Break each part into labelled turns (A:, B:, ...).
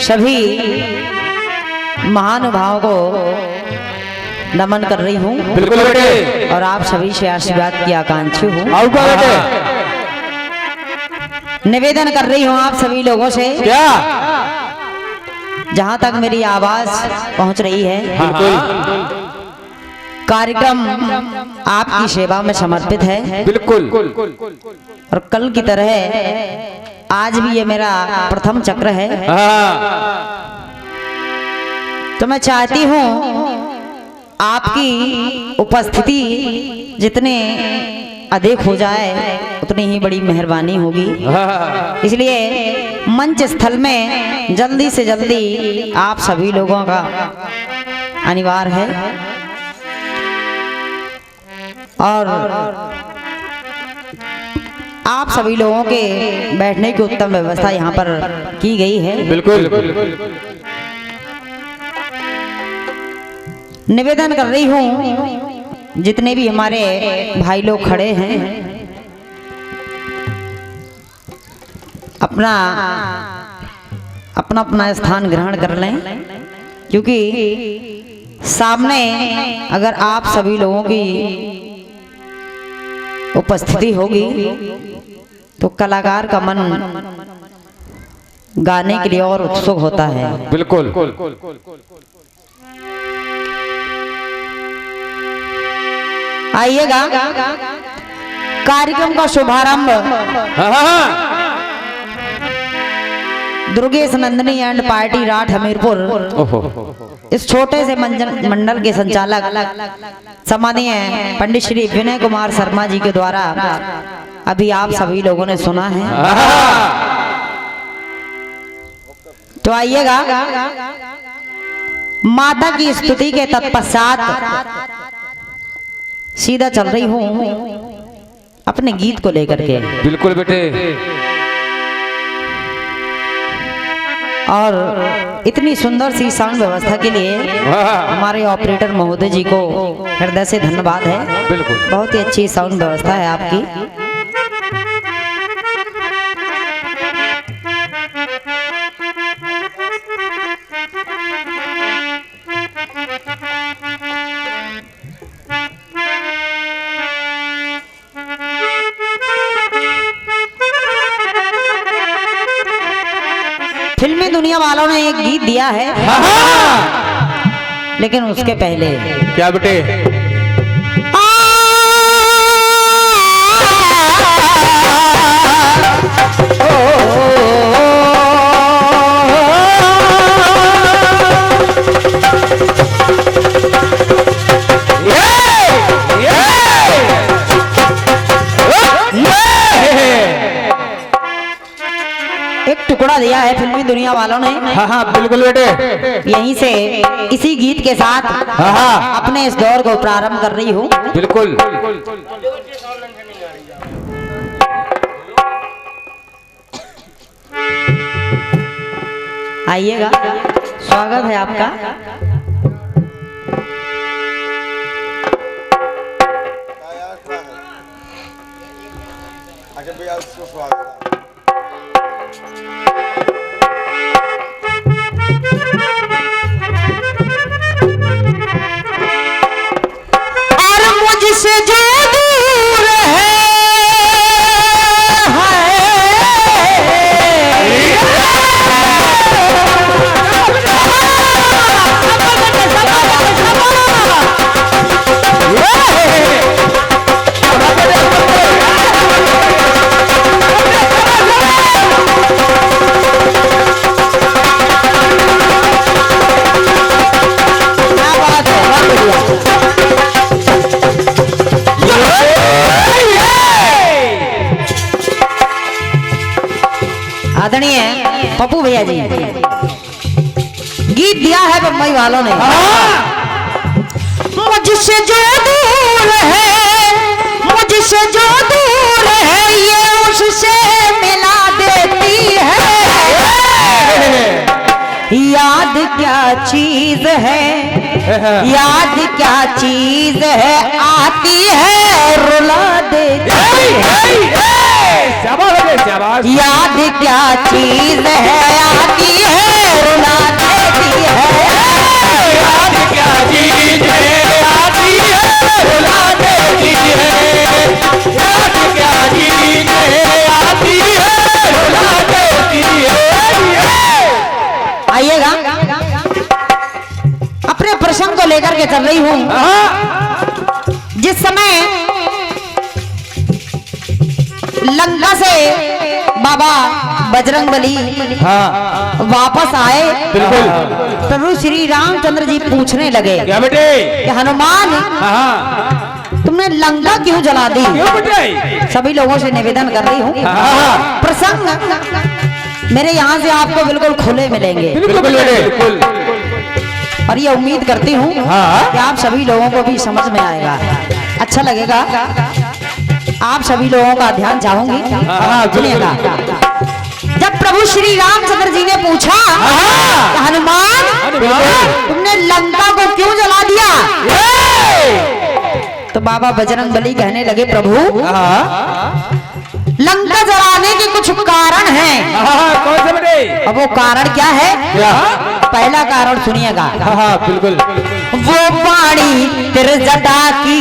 A: सभी महानुभावों को नमन कर रही हूँ।
B: बिल्कुल बेटे।
A: और आप सभी से आशीर्वाद की आकांक्षी हूँ। निवेदन कर रही हूँ आप सभी लोगों से,
B: क्या
A: जहाँ तक मेरी आवाज पहुँच रही है, कार्यक्रम आपकी सेवा में समर्पित है।
B: बिल्कुल।
A: और कल की तरह आज भी ये मेरा प्रथम चक्र है। तो मैं चाहती हूँ आपकी उपस्थिति जितने अधिक हो जाए उतनी ही बड़ी मेहरबानी होगी। इसलिए मंच स्थल में जल्दी से जल्दी आप सभी लोगों का अनिवार्य है। और आप सभी लोगों के बैठने की उत्तम व्यवस्था यहाँ पर की गई है।
B: बिल्कुल।
A: निवेदन कर रही हूँ जितने भी हमारे भाई लोग खड़े हैं, अपना अपना अपना स्थान ग्रहण कर लें, क्योंकि सामने अगर आप सभी लोगों की उपस्थिति होगी तो कलाकार का मन गाने के लिए और उत्सुक होता है।
B: बिल्कुल।
A: आइएगा, कार्यक्रम का शुभारंभ दुर्गेश नंदिनी एंड पार्टी राठ हमीरपुर इस छोटे से मंडल के संचालक सम्मानीय पंडित श्री विनय कुमार शर्मा जी के द्वारा अभी आप सभी लोगों ने सुना है। तो आइएगा, माता की स्तुति के तत्पश्चात सीधा चल रही हूँ अपने गीत को लेकर के।
B: बिल्कुल बेटे।
A: और इतनी सुंदर सी साउंड व्यवस्था के लिए हमारे ऑपरेटर महोदय जी को हृदय से धन्यवाद है।
B: बिल्कुल।
A: बहुत ही अच्छी साउंड व्यवस्था है आपकी। फिल्मी दुनिया वालों ने एक गीत दिया है, लेकिन उसके पहले
B: क्या बेटे?
A: एक टुकड़ा दिया है फिल्मी दुनिया वालों ने।
B: हाँ बिल्कुल बेटे।
A: यहीं से इसी गीत के साथ अपने इस दौर को प्रारंभ कर रही हूँ।
B: बिल्कुल।
A: आइएगा, स्वागत है आपका। मुझसे जो दूर है आदरणीय पप्पू भैया जी, गीत दिया है बम्बई वालों ने। मुझसे जो दूर है, मुझसे जो दूर है, ये उससे मिला देती है। याद क्या चीज है, याद क्या चीज है, आती है रुला देती है। याद क्या चीज है आती है रुला देती है।
B: याद क्या चीज है आती है रुला देती है। याद क्या चीज है आती है रुला देती है।
A: आइएगा, अपने प्रसंग को लेकर के चल रही हूं। जिस समय लंका से बाबा बजरंगबली वापस आए,
B: बिल्कुल।
A: प्रभु श्री रामचंद्र जी पूछने लगे
B: क्या बेटे?
A: कि हनुमान तुमने लंका क्यों जला दी?
B: क्यों बेटे?
A: सभी लोगों से निवेदन कर रही हूँ, प्रसंग मेरे यहाँ से आपको बिल्कुल खुले मिलेंगे।
B: बिल्कुल बेटे, बिल्कुल।
A: और ये उम्मीद करती हूँ कि आप सभी लोगों को भी समझ में आएगा, अच्छा लगेगा। आप सभी लोगों का ध्यान चाहूंगी, सुनिएगा। जब प्रभु श्री रामचंद्र जी ने पूछा हनुमान तुमने लंका को क्यों जला दिया, तो बाबा बजरंगबली कहने लगे प्रभु लंका जलाने के कुछ कारण हैं।
B: कौन से बेटे?
A: अब वो कारण क्या है? पहला कारण सुनिएगा।
B: बिल्कुल।
A: वो पानी तेरे जटा की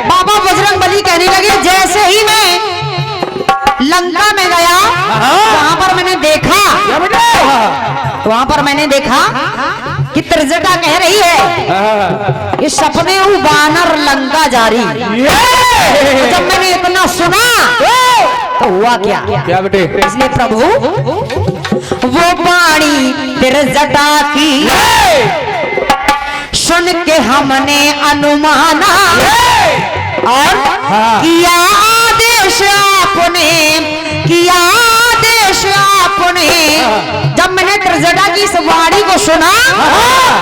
A: बाबा बजरंगबली कहने लगे जैसे ही मैं लंका में गया वहां पर मैंने देखा, वहां पर मैंने देखा कि त्रिजटा कह रही है ये सपने बानर लंका जारी। जब मैंने इतना सुना तो हुआ क्या?
B: क्या बेटे?
A: इसलिए प्रभु वो पानी त्रिजटा की सुन के हमने अनुमाना और किया आदेश आपने, किया आदेश आपने। जब मैंने त्रिजटा की इस वाणी को सुना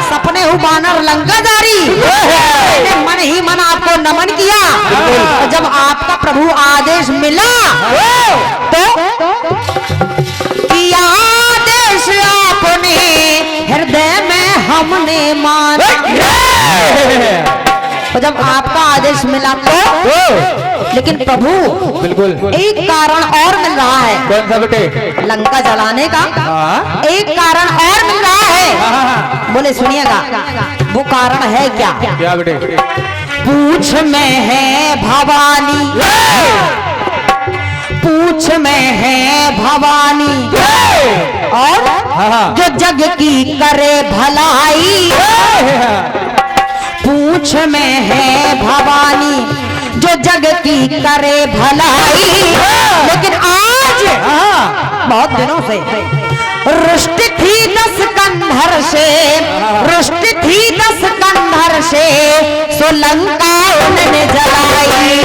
A: सपने हु बानर लंका जारी, मैंने मन ही मन आपको नमन किया। तो जब आपका प्रभु आदेश मिला तो किया आदेश आपने, हृदय में हमने माना। तो जब आपका आदेश मिला तो, लेकिन प्रभु
B: बिल्कुल
A: एक कारण और मिल रहा है।
B: कौन सा बेटे?
A: लंका जलाने का एक कारण और मिल रहा है। बोले सुनिएगा वो कारण है क्या?
B: क्या बेटे?
A: पूछ में है भवानी, पूछ में है भवानी और जो जग की करे भलाई। पूछ में है भवानी जो जग की करे भलाई। लेकिन आज बहुत दिनों से रुष्ट थी 10 कंधर से, रुष्ट थी 10 कंधर से, सो लंका उन्होंने जलाई।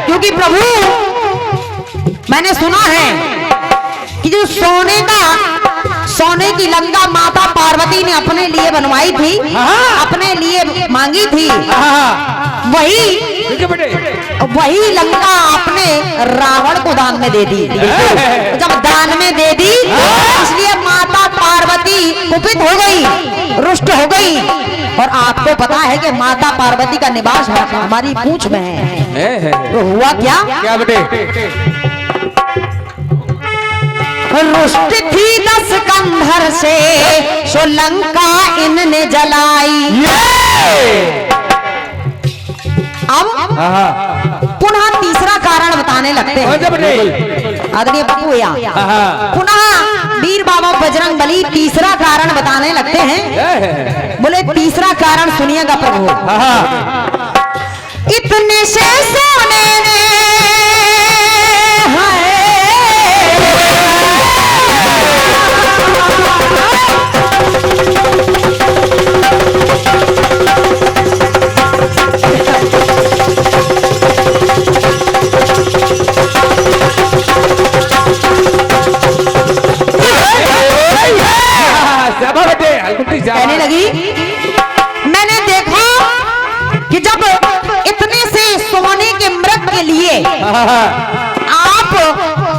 A: क्योंकि प्रभु मैंने सुना है कि जो सोने की लंका माता पार्वती ने अपने लिए बनवाई थी, अपने लिए मांगी थी, वही लंका आपने रावण को दान में दे दी। जब दान में दे दी इसलिए माता पार्वती कुपित हो गई, रुष्ट हो गई। और आपको पता है कि माता पार्वती का निवास हमारी पूंछ में है। तो हुआ क्या?
B: क्या बेटे?
A: रुष्ट थी 10 कंधर से, सो लंका इनने जलाई। अब पुनः तीसरा कारण बताने लगते हैं आदरणीय पप्पू भैया। पुनः वीर बाबा बजरंगबली तीसरा कारण बताने लगते हैं। बोले तीसरा कारण सुनिएगा प्रभु। इतने से सोने ने कहने लगी मैंने देखा कि जब इतने से सोने के के लिए आप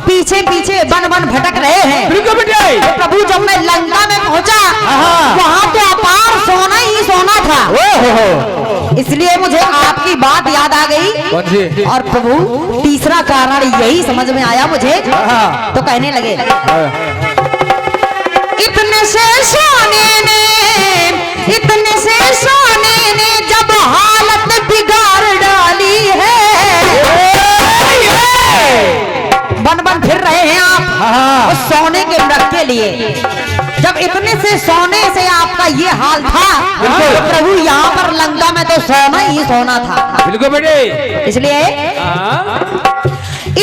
A: पीछे पीछे बन बन भटक रहे हैं।
B: बिल्कुल बेटे।
A: प्रभु जब मैं लंका में पहुंचा वहां तो अपार सोना ही सोना था, इसलिए मुझे आपकी बात याद आ गई।
B: कौन सी?
A: और प्रभु तीसरा कारण यही समझ में आया मुझे, तो कहने लगे इतने से सोने ने जब हालत बिगाड़ डाली है। बन बन फिर रहे हैं आप उस सोने के मृग के लिए। जब इतने से सोने से आपका ये हाल था तो प्रभु यहाँ पर लंका में तो सोना ही सोना था।
B: बिल्कुल बेटे।
A: इसलिए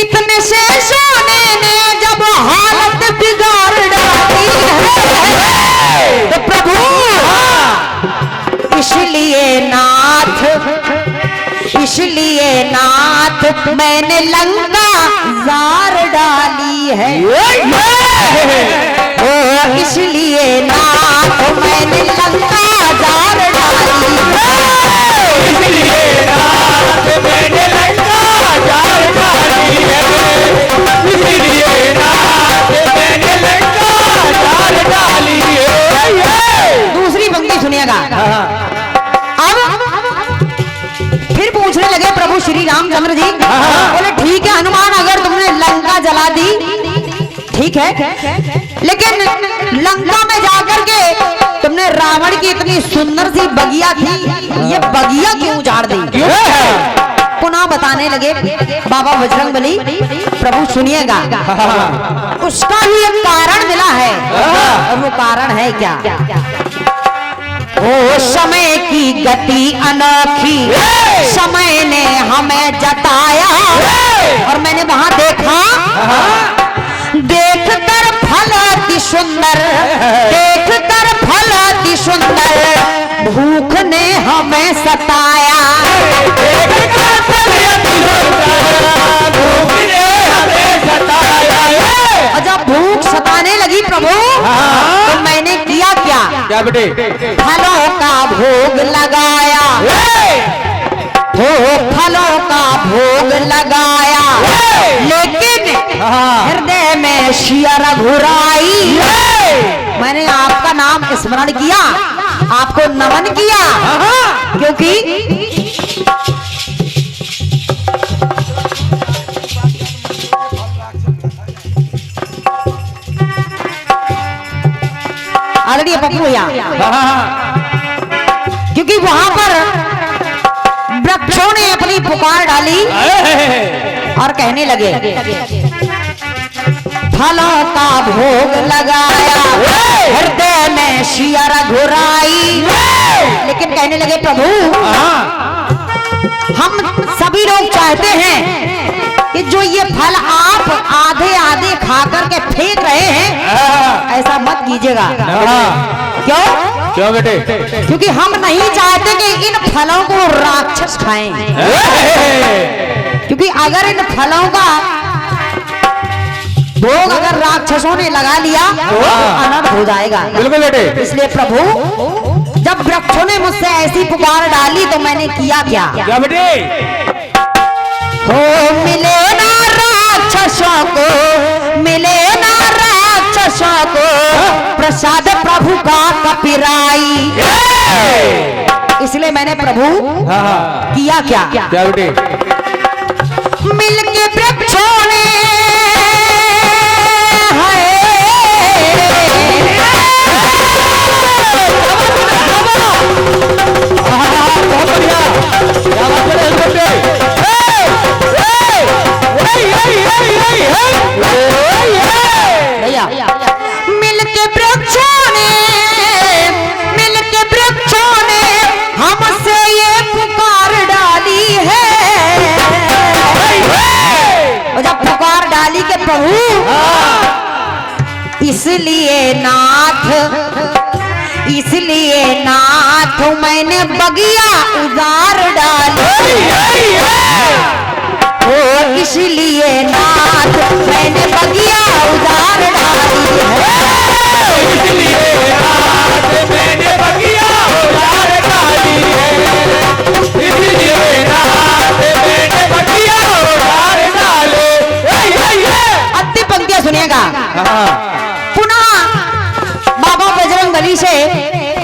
A: इतने से सोने ने जब हालत बिगाड़ डाली है तो प्रभु इसलिए नाथ मैंने लंका जार डाली है। ओ इसलिए नाथ मैंने लंका जार डाली है।
B: इसलिए रात मैंने लंका जार डाली है। इसलिए रात मैंने लंका जार डाली है।
A: दूसरी पंक्ति सुनिएगा। अब फिर पूछने लगे प्रभु श्री रामचंद्र जी, बोले ठीक है हनुमान, अगर तुमने लंका जला दी ठीक है, लेकिन लंका में जाकर के तुमने रावण की इतनी सुंदर सी बगिया थी, ये बगिया क्यों उजाड़ दी? पुनः बताने लगे बाबा बजरंगबली। प्रभु सुनिएगा, उसका ही एक कारण मिला है, और वो कारण है क्या? ओ समय की गति अनोखी समय ने हमें जताया, और मैंने वहां देखा, देखकर फल अति सुंदर, देखकर फल अति सुंदर भूख ने हमें सताया।
B: देखकर फल अति सुंदर भूख ने हमें सताया।
A: और जब भूख सताने लगी प्रभु तो मैंने किया क्या
B: बेटे?
A: फलों का भोग लगाया, हो फलों का भोग लगाया, लेकिन हृदय में शिया रघुराई। मैंने आपका नाम स्मरण किया, आपको नमन किया, क्योंकि ऑलरेडी पप्पू भैया, क्योंकि वहां पर वृक्षों ने अपनी पुकार डाली और कहने लगे फलों का भोग लगाया, हृदय में शिया रघुराई। लेकिन कहने लगे प्रभु हम सभी लोग चाहते हैं कि जो ये फल आप आधे आधे खा करके फेंक रहे हैं, ऐसा मत कीजिएगा। क्यों?
B: क्यों बेटे?
A: क्योंकि हम नहीं चाहते कि इन फलों को राक्षस खाएं, क्योंकि अगर इन फलों का भोग अगर राक्षसों ने लगा लिया तो अनर्थ हो जाएगा।
B: बिल्कुल बेटे।
A: इसलिए प्रभु जब वृक्षों ने मुझसे ऐसी पुकार डाली तो मैंने किया क्या
B: बेटे?
A: हो मिले ना राक्षसों को, मिले ना राक्षसों को प्रसाद प्रभु का कपिराई। इसलिए मैंने प्रभु किया क्या
B: बेटे?
A: मिलके वृक्षों ने मिलके वृक्षों ने हमसे ये पुकार डाली है। और जब पुकार डाली के प्रभु इसलिए नाथ मैंने बगिया उजार डाली। ओ इसलिए नाथ मैंने बगिया उजार डाली है।
B: इसलिए रात मैंने बगिया उजार डाली है। इसलिए रात मैंने बगिया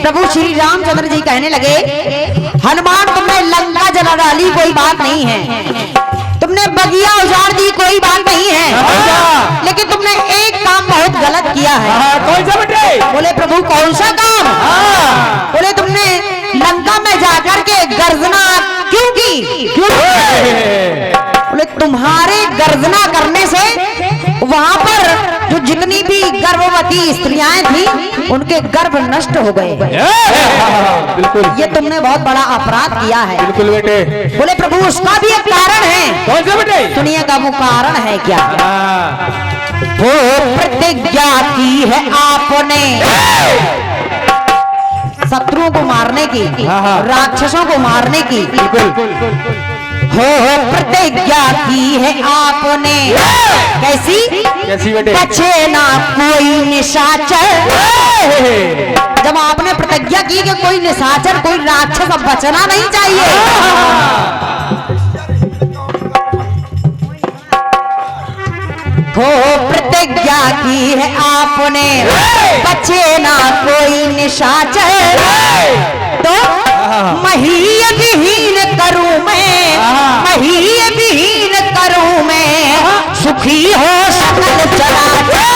A: प्रभु श्री रामचंद्र जी कहने लगे, हनुमान तुमने लंका जला डाली कोई बात नहीं है, तुमने बगिया उजाड़ दी कोई बात नहीं है, लेकिन तुमने एक काम बहुत गलत किया है।
B: कौन सा बेटे?
A: बोले प्रभु कौन सा काम? बोले तुमने लंका में जाकर के गर्जना क्यों की?
B: क्यों?
A: बोले तुम्हारे गर्जना करने से वहां पर जो जितनी भी गर्भवती स्त्रियां थी उनके गर्भ नष्ट हो गए।
B: बिल्कुल,
A: ये तुमने बहुत बड़ा अपराध किया है।
B: बिल्कुल बेटे।
A: बोले प्रभु उसका भी एक कारण है।
B: कौन सा बेटे?
A: सुनिएगा वो कारण है क्या। वो प्रतिज्ञा की है आपने शत्रुओं को मारने की, राक्षसों को मारने की। हो प्रतिज्ञा की है आपने। कैसी?
B: कैसी बेटे?
A: बचे ना कोई निशाचर। जब आपने प्रतिज्ञा की कि कोई निशाचर कोई राक्षस अब बचना नहीं चाहिए, हो प्रतिज्ञा की है आपने, बचे ना कोई निशाचर, तो महीयतहीन करूं मैं, महीयतहीन करूं मैं, सुखी हो सकल चराचर।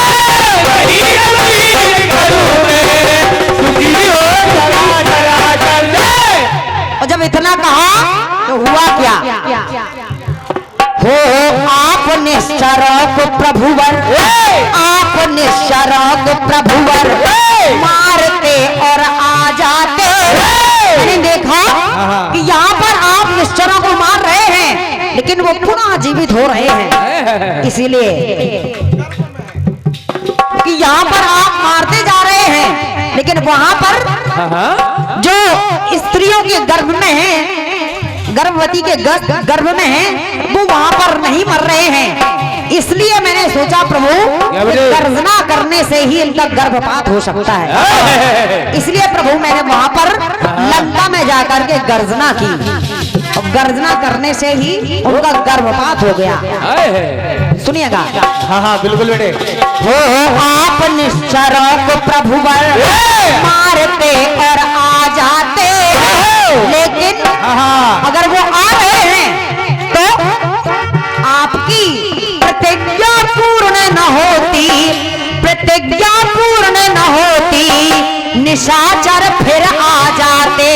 A: और जब इतना कहा तो हुआ क्या? हो आपने शरक प्रभुवर, आपने शरक प्रभुवर मारते और आ जाते। मैंने देखा कि यहाँ पर आप निश्चरों को मार रहे हैं लेकिन वो पुनः जीवित हो रहे हैं, इसीलिए कि यहाँ पर आप मारते जा रहे हैं लेकिन वहां पर जो स्त्रियों के गर्भ में है, गर्भवती के गर्भ में है, वो वहां पर नहीं मर रहे हैं। इसलिए मैंने सोचा प्रभु गर्जना करने से ही इनका गर्भपात हो सकता है, इसलिए प्रभु मैंने वहां पर लंका में जाकर के गर्जना की और गर्जना करने से ही उनका गर्भपात हो गया। सुनिएगा।
B: हाँ बिल्कुल बेटे।
A: हो आप निश्चरों प्रभुवर मारते और आ जाते, लेकिन अगर वो आ रहे हैं तो आपकी प्रतिज्ञा पूर्ण न होती, प्रतिज्ञा पूर्ण न होती, निशाचर फिर आ जाते।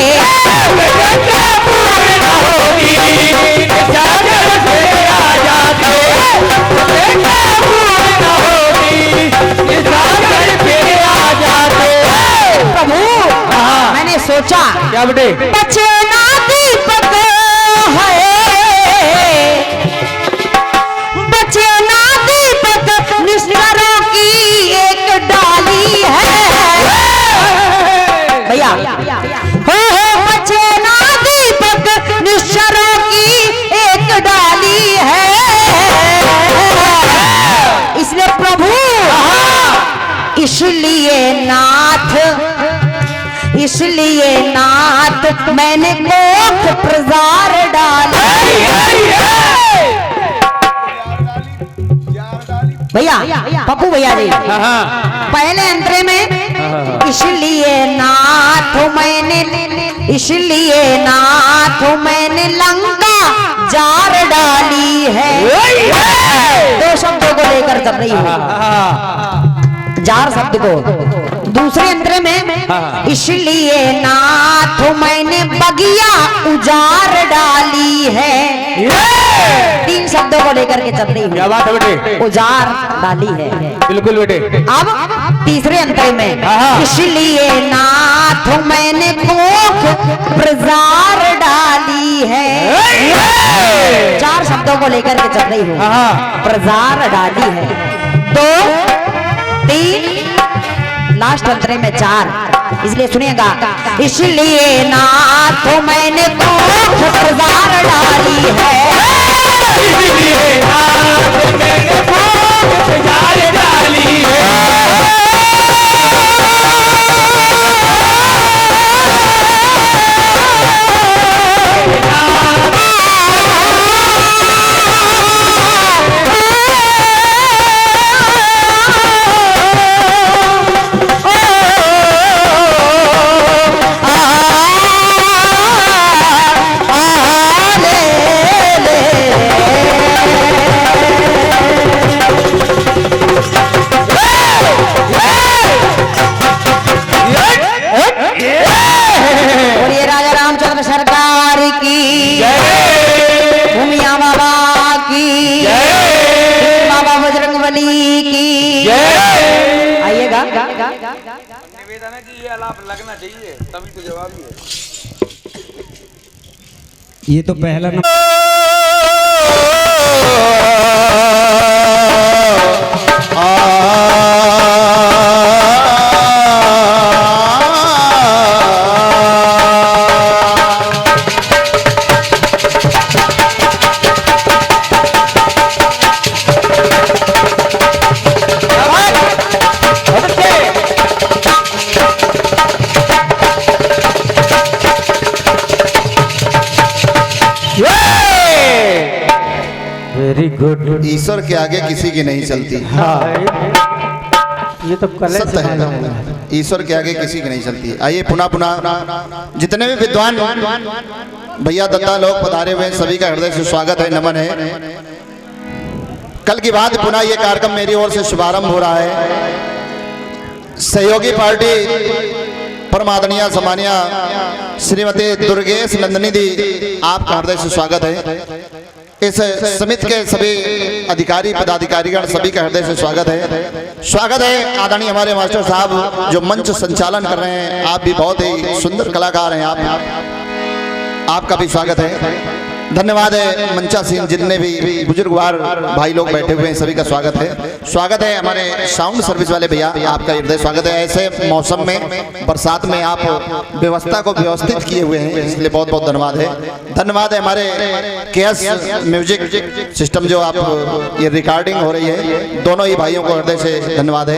A: प्रभु मैंने सोचा
B: क्या बेटे?
A: बचना दीपक है, बचना दीपक निश्चरों की एक डाली है। भैया हो बचना दीपक निश्चरों की एक डाली है, इसलिए प्रभु इसलिए नाथ, इसलिए नाथ मैंने कोख प्रजार डाली। भैया पप्पू भैया जी पहले अंतरे में इसलिए नाथ मैंने, इसलिए नाथ मैंने लंका जार डाली है। दो शब्दों को लेकर चल रही हूँ, जार शब्द को। दूसरे अंतरे में इसलिए नाथ मैंने बगिया उजार डाली है। तीन शब्दों को लेकर के चल रही हूँ।
B: क्या बात है बेटे?
A: उजार डाली है।
B: बिल्कुल बेटे।
A: अब तीसरे अंतर में इसलिए नाथ मैंने कोख प्रजार डाली है। चार शब्दों को लेकर के चल रही हूँ, प्रजार डाली है। दो तीन लास्ट अंतरे में चार, इसलिए सुनिएगा। इसलिए नाथ मैंने कोख प्रजार डाली है,
B: इसलिए नाथ मैंने कोख प्रजार डाली है।
A: बली की। आइएगा।
C: निवेदन है कि ये आलाप लगना चाहिए तभी तो जवाब ही है।
D: ये तो पहला
B: वेरी गुड।
E: ईश्वर के आगे किसी की नहीं चलती।
B: ये तो कल
E: सत्य है, ईश्वर के आगे किसी की नहीं चलती। आइए पुनः पुनः जितने भी विद्वान भैया दत्ता लोग पधारे हुए हैं, सभी का हृदय से स्वागत है, नमन है। कल की बात पुनः ये कार्यक्रम मेरी ओर से शुभारंभ हो रहा है। सहयोगी पार्टी परम आदरणीय सम्मानीय श्रीमती दुर्गेश नंदिनी दी, आपका हृदय से स्वागत है। इस समिति के सभी अधिकारी पदाधिकारीगण सभी का हृदय से स्वागत है। स्वागत है आदरणीय हमारे मास्टर साहब जो मंच संचालन कर रहे हैं, आप भी बहुत ही सुंदर कलाकार हैं। आपका भी स्वागत है। धन्यवाद है मंचासीन जितने भी बुजुर्गवार भाई लोग बैठे हुए हैं, सभी का स्वागत है। स्वागत है हमारे साउंड सर्विस वाले भैया, आपका हृदय स्वागत है। ऐसे मौसम में बरसात में आप व्यवस्था को व्यवस्थित किए हुए हैं, इसलिए बहुत बहुत धन्यवाद है। धन्यवाद है हमारे केएस म्यूजिक सिस्टम जो आप ये रिकॉर्डिंग हो रही है, दोनों ही भाइयों को हृदय से धन्यवाद है।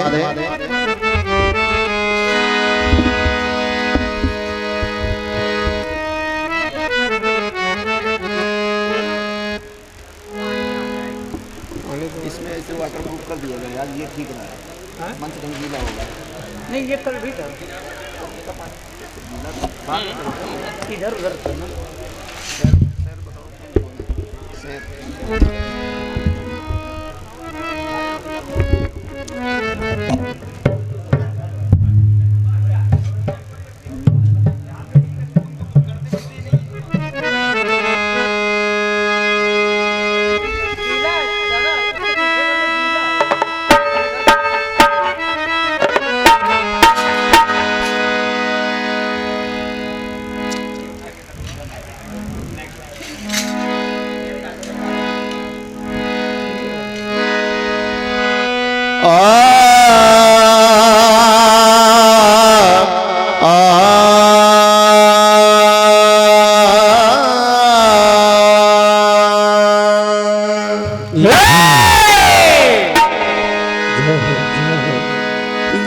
C: इसमें ऐसे वाटर प्रूफ कर दिया गया यार, ये ठीक रहा है। मंच रंगीला होगा। नहीं ये कल भी था इधर उधर था ना।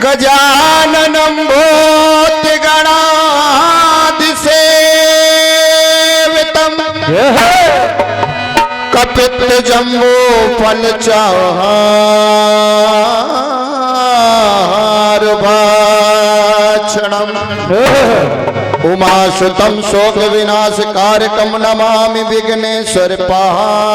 E: गजाननं भूतगणाधिसेवितं कपित्थजम्बो फलचारुभाक्षणम् उमासुतं शोकविनाशकारकं नमामि विघ्नेश्वर पादपङ्कजम्।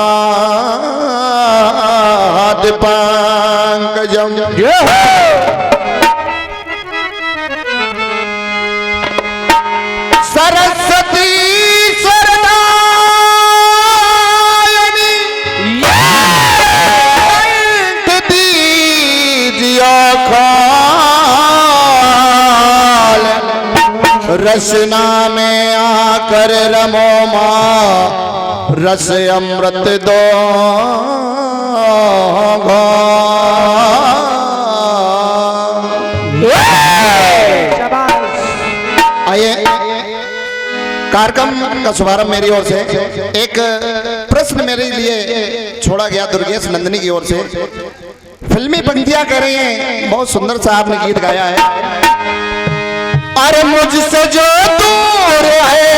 E: सरस्वती शरणायनि दीजियो खाल, रसना में आकर रमो माँ, रस अमृत दो आइए कार्यक्रम का शुभारंभ मेरी ओर से। एक प्रश्न मेरे लिए छोड़ा गया दुर्गेश नंदिनी की ओर से। फिल्मी पंक्तियां कह रही हैं, बहुत सुंदर सा आपने गीत गाया है। अरे मुझसे जो दूर है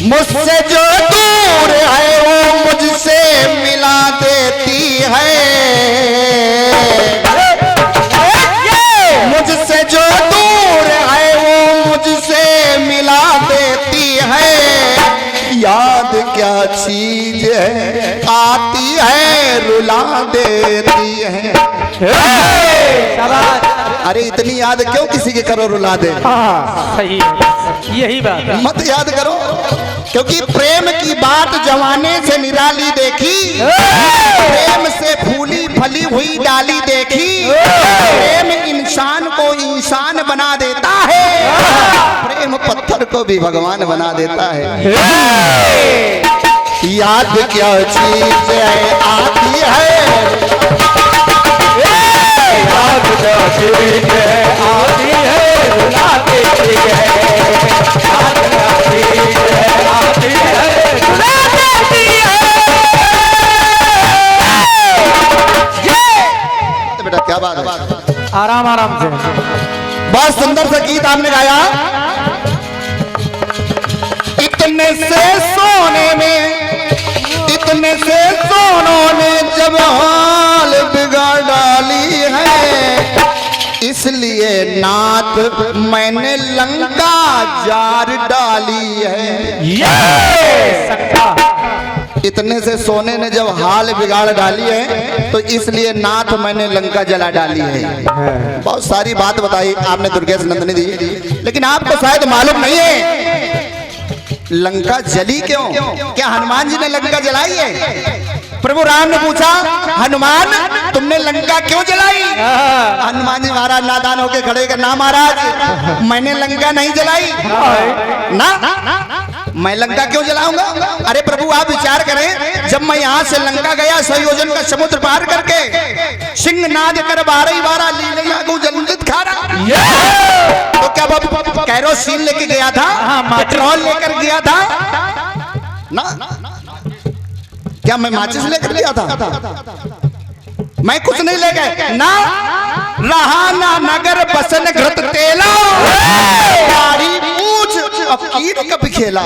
E: मुझसे जो दूर है वो रुला देती है। अरे इतनी याद क्यों किसी के करो रुला दे।
B: सही है, यही बात है।
E: मत याद करो, क्योंकि प्रेम की बात जवाने से निराली देखी, प्रेम से फूली फली हुई डाली देखी, प्रेम इंसान को इंसान बना देता है, प्रेम पत्थर को भी भगवान बना देता है। याद क्या चीज है आती है,
B: याद क्या चीज है आती है, रुला देती है। याद क्या चीज है आती है, रुला देती है।
E: बेटा क्या बात है,
B: आराम आराम से।
E: बहुत सुंदर सा गीत आपने गाया। इतने से सोने में, इतने से सोनों ने जब हाल बिगाड़ डाली है, इसलिए नाथ मैंने लंका जार डाली है। इतने से सोने ने जब हाल बिगाड़ डाली है, तो इसलिए नाथ मैंने लंका जला डाली है। बहुत सारी बात बताई आपने दुर्गेश नंदनी दी, लेकिन आपको शायद मालूम नहीं है लंका जली क्यों। क्या हनुमान जी ने लंका जलाई है? प्रभु राम ने पूछा, हनुमान तुमने लंका क्यों जलाई? हनुमान जी महाराज नादान होके खड़े कर, ना महाराज मैंने लंका नहीं जलाई ना, मैं लंका क्यों जलाऊंगा? अरे प्रभु आप विचार करें, जब मैं यहाँ से लंका गया संयोजन का समुद्र पार करके, सिंह नाद कर 12 लीला को जलजित खा रहा, तो क्या बाबू कैरोसिन लेके गया था, पेट्रोल लेकर गया था ना? क्या मैं माचिस लेकर गया था? मैं कुछ नहीं ले गए ना। रहा ना नगर बसन घृत तेला, गाड़ी पूछ अब कीट कब खेला।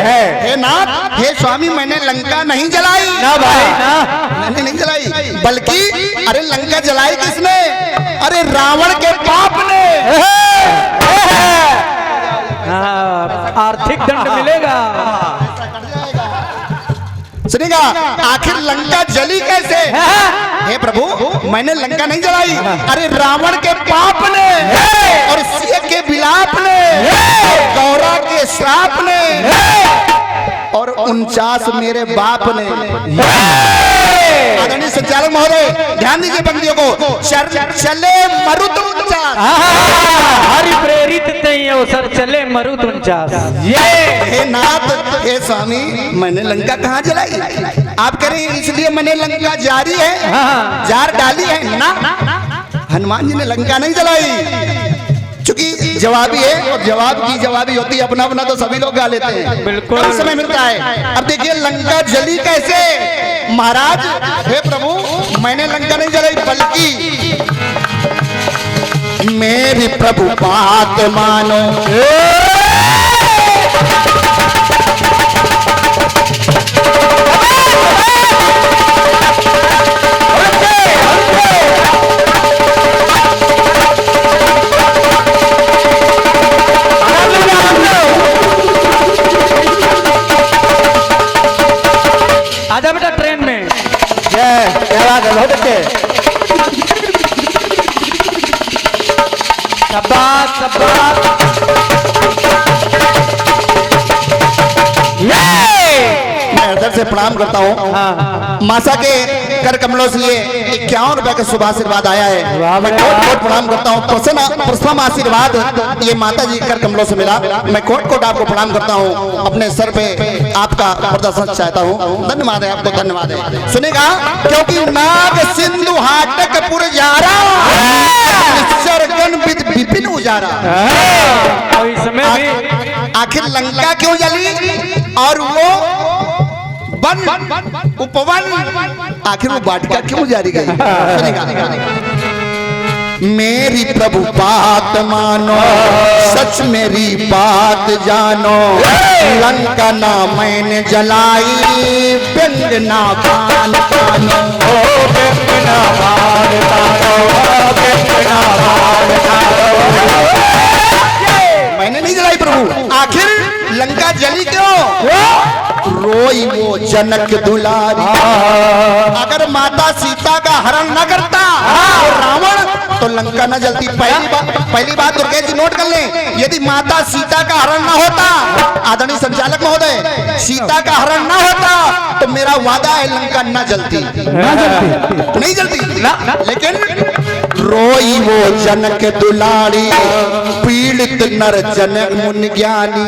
E: हे नाथ, हे स्वामी मैंने लंका नहीं जलाई
B: ना भाई ना,
E: मैंने नहीं जलाई, बल्कि अरे लंका जलाई किसने? अरे रावण के पाप ने।
B: आर्थिक दंड मिलेगा।
E: सुनिएगा, आखिर लंका जली कैसे? हे प्रभु मैंने लंका नहीं जलाई, अरे रावण के पाप ने, और सीता के विलाप ने, गौरा के श्राप ने, और 49 मेरे बाप ने। आदरणीय संचालक महोदय ध्यान दीजिए पंक्तियों को। चले मरुत 49,
B: हरि प्रेरित सर चले मरुत 49।
E: हे नाथ, हे स्वामी मैंने लंका कहाँ जलाई? आप कह रहे हैं इसलिए मैंने लंका जारी है, जार डाली है ना। हनुमान जी ने लंका नहीं जलाई, क्योंकि जवाबी है और जवाब की जवाबी होती है, अपना अपना तो सभी लोग गा लेते हैं,
B: बिल्कुल
E: कम समय मिलता है। अब देखिए लंका जली कैसे? महाराज हे प्रभु मैंने लंका नहीं जलाई, बल्कि मेरी प्रभु बात मानो,
B: आजा बेटा ट्रेन में।
E: क्या बात है, बहुत अच्छे।
B: शाबाश शाबाश।
E: मैं हृदय से प्रणाम करता हूँ। मासा के कर कमलों से ये 51 रुपए का शुभ आशीर्वाद आया है। मैं कोट कोट प्रणाम करता हूँ। प्रथम आशीर्वाद ये माता जी कर कमलों से मिला। मैं कोट कोट आपको प्रणाम करता हूँ, अपने सर पे आपका प्रदर्शन चाहता हूँ। धन्यवाद है आपको, धन्यवाद है। सुनेगा, क्योंकि नाग सिंधु हाटक पुरजारा, निश्चरगण विपिन उजारा।
B: इसमें भी
E: आखिर लंका क्यों जली और वो वन उपवन, आखिर वो वाटिका क्यों जारी गई? मेरी प्रभु बात मानो, सच मेरी बात जानो, लंका ना मैंने जलाई, व्यंग ना बाण तानो, व्यंग ना बाण तानो, व्यंग ना बाण तानो। मैंने नहीं जलाई प्रभु। आखिर लंका जली क्यों? रोई वो जनक दुलारी। अगर माता सीता का हरण न करता तो रावण तो लंका न जलती। पहली बात दुर्गेश जी नोट कर लें, यदि माता सीता का हरण न होता, आदरणीय संचालक महोदय, सीता का हरण न होता तो मेरा वादा है लंका न जलती, नहीं जलती। लेकिन रोई वो जनक दुलारी, पीड़ित नर जनक मुनि ज्ञानी।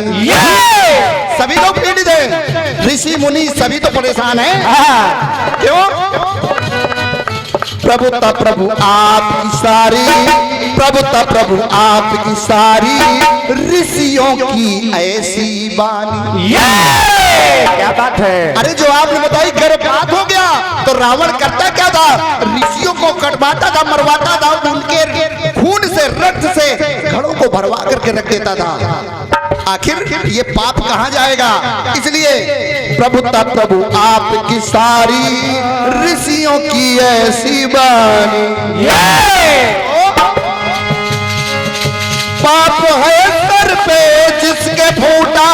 E: सभी लोग पीड़ित हैं, ऋषि मुनि सभी तो परेशान हैं। क्यों? प्रभुता प्रभु आपकी सारी, प्रभुता प्रभु आपकी सारी, ऋषियों की ऐसी बानी।
B: क्या बात है।
E: अरे जो आपने बताई गर्भपात हो गया तो रावण करता क्या था? ऋषियों को कटवाता था, मरवाता था, उनके खून से रक्त से घड़ों को भरवा करके रख देता था। आखिर ये पाप कहां जाएगा? इसलिए प्रभुता प्रभु आपकी सारी, ऋषियों की ऐसी बानी। पाप है सर पे जिसके फूटा,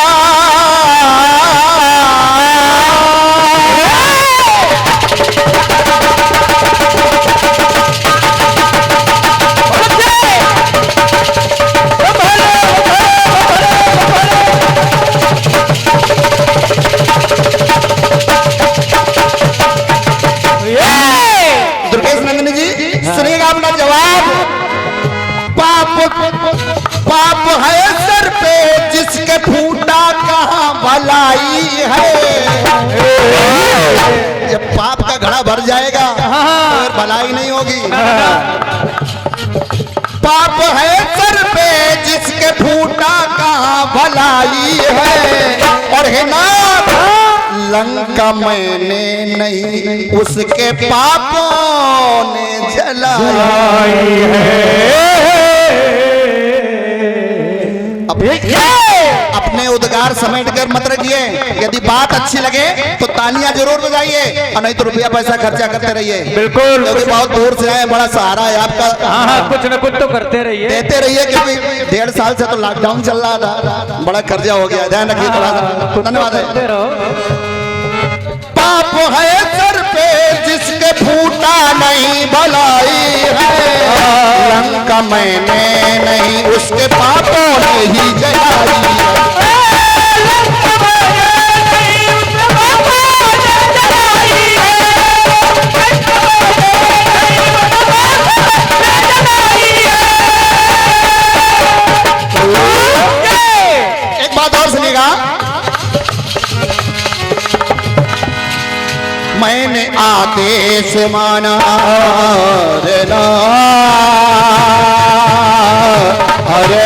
E: पाप है सर पे जिसके फूटा कहां भलाई है। जब पाप का घड़ा भर जाएगा तो भलाई नहीं होगी। पाप है सर पे जिसके फूटा कहां भलाई है। और है ना लंका मैंने नहीं, उसके पापों ने जलाई है। अपने उद्गार समेट कर मत रखिए। यदि बात अच्छी लगे तो तालियां जरूर बजाइए, और नहीं तो रुपया पैसा खर्चा करते रहिए।
B: बिल्कुल,
E: क्योंकि बहुत दूर से आए, बड़ा सहारा है आपका।
B: हाँ, कुछ न कुछ तो करते रहिए,
E: देते रहिए। क्योंकि 1.5 साल से तो लॉकडाउन चल रहा था, बड़ा कर्जा हो गया। ध्यान रखिए थोड़ा सा। धन्यवाद है। पाप है सर पे जिसके फूटा नहीं भलाई है। लंका मैंने नहीं, उसके पापों ने ही जलाई है। एक बात और सुनिएगा, मैंने आदेश माना रे ना, अरे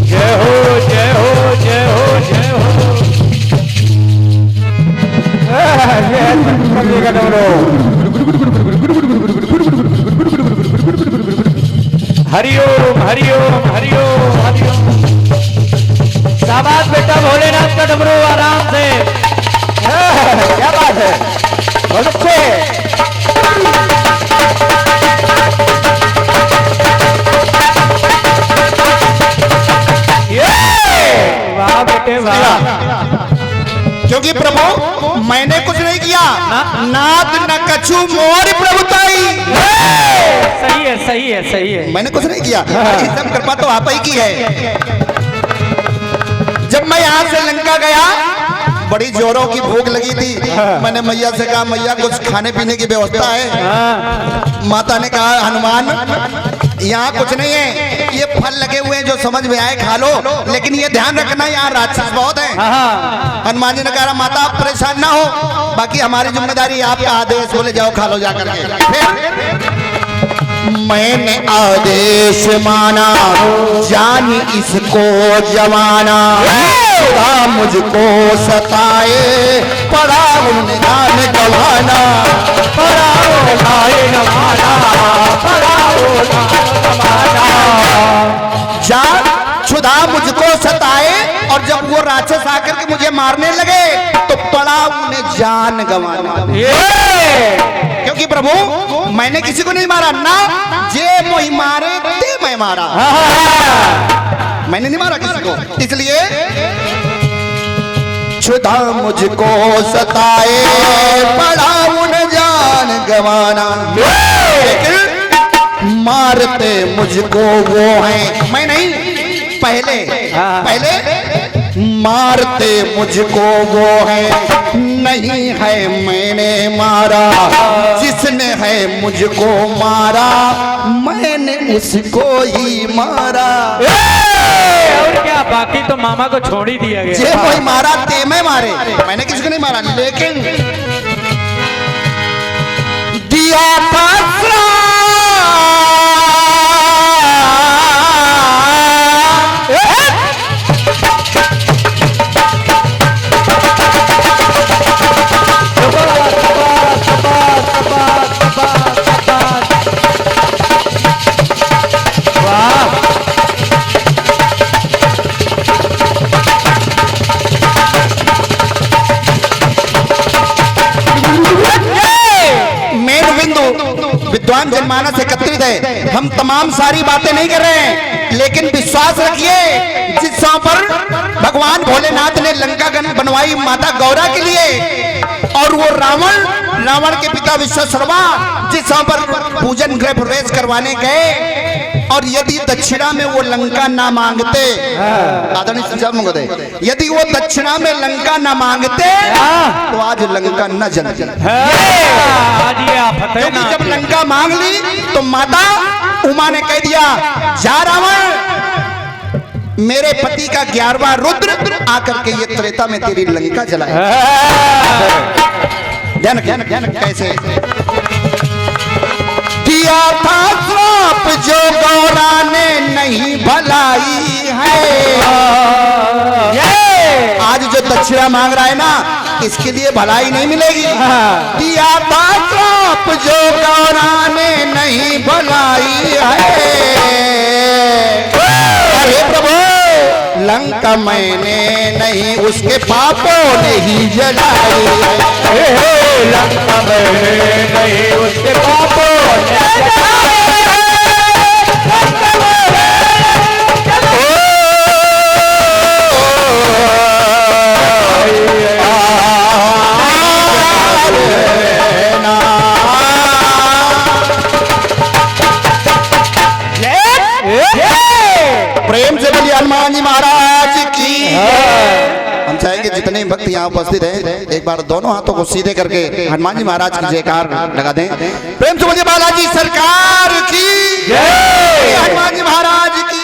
B: जय हो जय हो जय हो जय हो। हरिओम हरिओम हरिओम हरिओम। शाबाश बेटा, भोलेनाथ का डमरू आराम से। क्या बात है, बहुत अच्छे। वाह बेटे वाह।
E: क्योंकि प्रभु मैंने कुछ नहीं किया, नाद न कछु मोर प्रभुताई।
B: सही है सही है सही है,
E: मैंने कुछ नहीं किया, सब कृपा तो आप ही की है। जब मैं यहाँ से लंका गया, बड़ी जोरों की भूख लगी थी। मैंने मैया से कहा, मैया कुछ खाने पीने की व्यवस्था है? माता ने कहा, हनुमान यहाँ कुछ नहीं है, ये फल लगे हुए हैं, जो समझ में आए खा लो, लेकिन ये ध्यान रखना यहाँ राक्षस बहुत है। हनुमान जी ने कहा, माता आप परेशान ना हो, बाकी हमारी जिम्मेदारी, आपका आदेश, बोले जाओ खा लो जाकर के। मैंने आदेश माना, जानी इसको जमाना, खुदा मुझको सताए, पड़ा निदान गवाना, पड़ा गवाना, पड़ा गवाना। जा खुदा मुझको सताए, और जब वो राक्षस आकर के मुझे मारने लगे तो पड़ा उन्हें जान गंवाना, क्योंकि प्रभु मैंने किसी को नहीं मारा ना, जे मोहि मारे ते मैं मारा, मैंने नहीं मारा किसी को। इसलिए क्षुधा मुझको सताए पड़ा उन्हें जान गंवाना, लेकिन मारते मुझको वो हैं, मैं नहीं, पहले मारते मुझको वो है, नहीं है मैंने मारा, जिसने है मुझको मारा मैंने उसको ही मारा।
B: और क्या, बाकी तो मामा को छोड़ ही दिया गया।
E: जे कोई मारा ते मैं मारे, मैंने किसी को नहीं मारा, लेकिन दिया था विद्वान जनमानस एकत्रित है, हम तमाम सारी बातें नहीं कर रहे हैं, लेकिन विश्वास रखिए जिस पर भगवान भोलेनाथ ने लंका बनवाई माता गौरा के लिए, और वो रावण के पिता विश्वकर्मा जिस पर पूजन गृह प्रवेश करवाने गए, और यदि दक्षिणा में वो लंका ना मांगते, आदरणीय यदि वो दक्षिणा में लंका ना मांगते तो आज लंका न जलती। क्योंकि जब लंका मांग ली तो माता उमा ने कह दिया, जा रावण, मेरे पति का 11वां रुद्र आकर के ये त्रेता में तेरी लंका जलाए। ध्यान कैसे दिया था श्राप जो गौरा ने नहीं भलाई है, आज जो दक्षिणा मांग रहा है ना, इसके लिए भलाई नहीं मिलेगी। दिया था श्राप जो गौरा ने नहीं भलाई है, अरे प्रभु लंका मैंने नहीं उसके पापों ने ही जलाई है, लंका मैंने नहीं उसके पापों ने प्रेम से बोलिए हनुमान जी महाराज की। हम चाहेंगे जितने भक्त यहाँ उपस्थित हैं एक बार दोनों हाथों को सीधे करके हनुमान जी महाराज की जयकार लगा दें। प्रेम से बोलिए बालाजी सरकार की, हनुमान जी महाराज की।